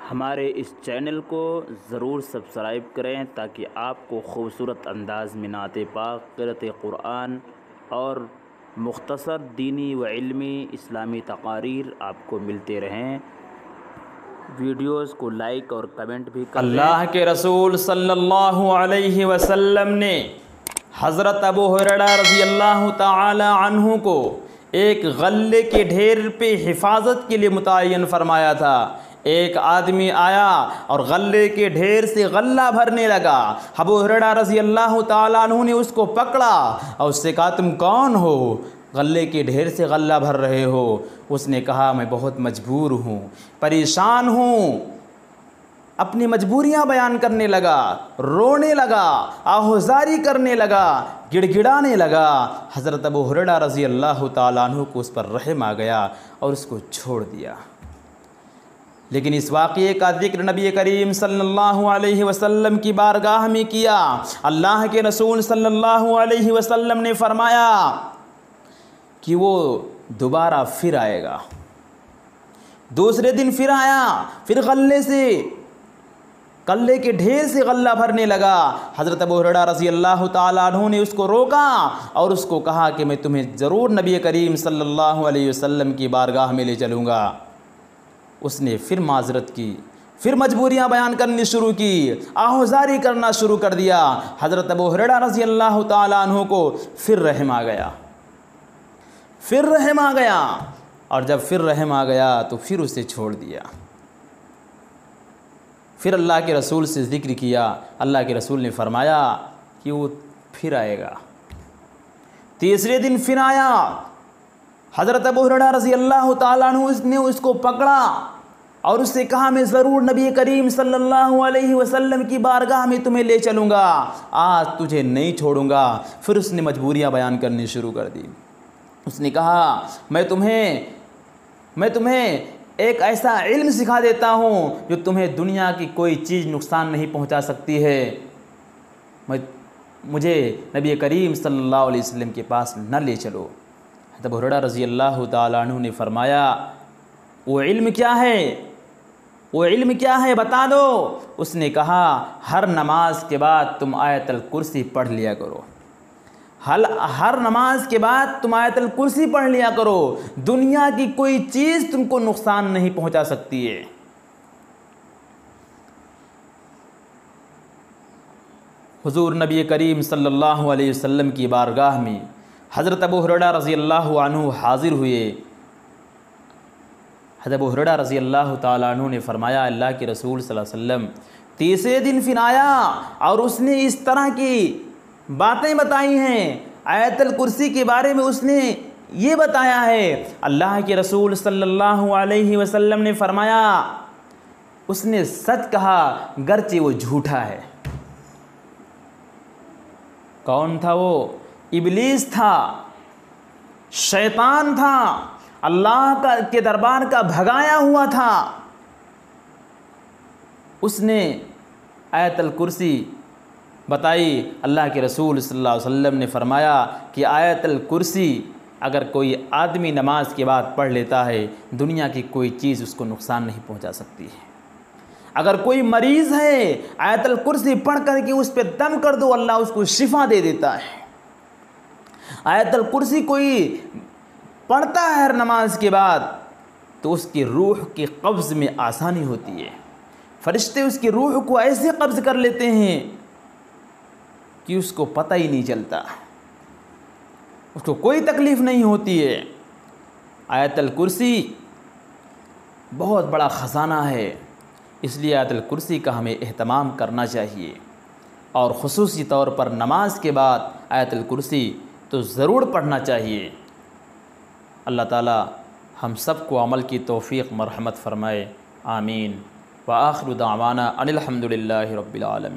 हमारे इस चैनल को ज़रूर सब्सक्राइब करें ताकि आपको खूबसूरत अंदाज़ में नात पाक, क़िरात कुरान और मुख्तसर दीनी व इल्मी इस्लामी तकारीर आपको मिलते रहें। वीडियोस को लाइक और कमेंट भी करें। अल्लाह के रसूल सल्लल्लाहु अलैहि वसल्लम ने हज़रत अबू हुरैरा रज़ी अल्लाह ताला अन्हु को एक गल्ले के ढेर पे हिफाजत के लिए मुतय्यन फरमाया था। एक आदमी आया और गल्ले के ढेर से गल्ला भरने लगा। अबू हुरैरा रज़ी अल्लाह ताला अन्हु ने उसको पकड़ा और उससे कहा, तुम कौन हो, गल्ले के ढेर से गल्ला भर रहे हो? उसने कहा, मैं बहुत मजबूर हूँ, परेशान हूँ। अपनी मजबूरियाँ बयान करने लगा, रोने लगा, आहुजारी करने लगा, गिड़गिड़ाने लगा। हज़रत अबू हुरैरा रज़ी अल्लाह ताला अन्हु को उस पर रहम आ गया और उसको छोड़ दिया। लेकिन इस वाक़ये का ज़िक्र नबी करीम सल्लल्लाहु अलैहि वसल्लम की बारगाह में किया। अल्लाह के रसूल सल्लल्लाहु अलैहि वसल्लम ने फरमाया कि वो दोबारा फिर आएगा। दूसरे दिन फिर आया, फिर गल्ले के ढेर से गल्ला भरने लगा। हज़रत अबू हुरैरा रज़ी अल्लाह ताला अन्हु ने उसको रोका और उसको कहा कि मैं तुम्हें ज़रूर नबी करीम सल्लल्लाहु अलैहि वसल्लम की बारगाह में ले चलूँगा। उसने फिर माजरत की, फिर मजबूरियां बयान करनी शुरू की, आहुजारी करना शुरू कर दिया। हज़रत अबू हुरैरा रज़ी अल्लाह ताला अन्हु को फिर रहम आ गया, फिर रहम आ गया। और जब फिर रहम आ गया तो फिर उसे छोड़ दिया। फिर अल्लाह के रसूल से ज़िक्र किया। अल्लाह के रसूल ने फरमाया कि वो फिर आएगा। तीसरे दिन फिर आया। हज़रत अबू हुरैरा रज़ी अल्लाह ताला अन्हु ने उसको पकड़ा और उससे कहा, मैं ज़रूर नबी करीम सल्लल्लाहु अलैहि वसल्लम की बारगाह में तुम्हें ले चलूँगा, आज तुझे नहीं छोड़ूँगा। फिर उसने मजबूरियाँ बयान करनी शुरू कर दी। उसने कहा, मैं तुम्हें एक ऐसा इल्म सिखा देता हूँ जो तुम्हें दुनिया की कोई चीज़ नुकसान नहीं पहुँचा सकती है। मुझे नबी करीम सल्लल्लाहु अलैहि वसल्लम के पास न ले चलो। अबू हुरैरा रज़ी अल्लाह ताला अन्हु ने फरमाया, वो इल्म क्या है, वो इल्म क्या है, बता दो। उसने कहा, हर नमाज के बाद तुम आयतल कुर्सी पढ़ लिया करो। हर नमाज के बाद तुम आयतल कुर्सी पढ़ लिया करो। दुनिया की कोई चीज़ तुमको नुकसान नहीं पहुंचा सकती है। हुजूर नबी करीम सल्लल्लाहु अलैहि वसल्लम की बारगाह में हज़रत अबू हुरैरा रज़ी अल्लाह अन्हु हाज़िर हुए। हज़रत अबू हुरैरा रज़ी अल्लाह ताला अन्हु ने फरमाया, अल्लाह के रसूल सल्लल्लाहु अलैहि वसल्लम तीसरे दिन फिर आया और उसने इस तरह की बातें बताई हैं। आयतल कुर्सी के बारे में उसने ये बताया है। अल्लाह के रसूल सल्लल्लाहु अलैहि वसल्लम ने फरमाया, उसने सच कहा गर्चे वो झूठा है। कौन था वो? इब्लीस था, शैतान था, अल्लाह के दरबार का भगाया हुआ था। उसने आयतल कुर्सी बताई। अल्लाह के रसूल सल्लल्लाहु अलैहि वसल्लम ने फरमाया कि आयतल कुर्सी अगर कोई आदमी नमाज के बाद पढ़ लेता है, दुनिया की कोई चीज़ उसको नुकसान नहीं पहुंचा सकती है। अगर कोई मरीज़ है, आयतल कुर्सी पढ़ करके उस पर दम कर दो, अल्लाह उसको शिफा दे देता है। आयतल कुर्सी कोई पढ़ता है हर नमाज के बाद तो उसकी रूह के कब्ज़ में आसानी होती है। फरिश्ते उसकी रूह को ऐसे कब्ज़ कर लेते हैं कि उसको पता ही नहीं चलता, उसको कोई तकलीफ़ नहीं होती है। आयतल कुर्सी बहुत बड़ा ख़जाना है, इसलिए आयतल कुर्सी का हमें एहतमाम करना चाहिए और ख़ुसूसी तौर पर नमाज के बाद आयतल कुर्सी तो ज़रूर पढ़ना चाहिए। अल्लाह ताला हम सब को अमल की तौफ़ीक़ मरहमत फ़रमाए। आमीन। व आखिरु दावाना अनिल हम्दुलिल्लाहि रब्बिल आलमीन।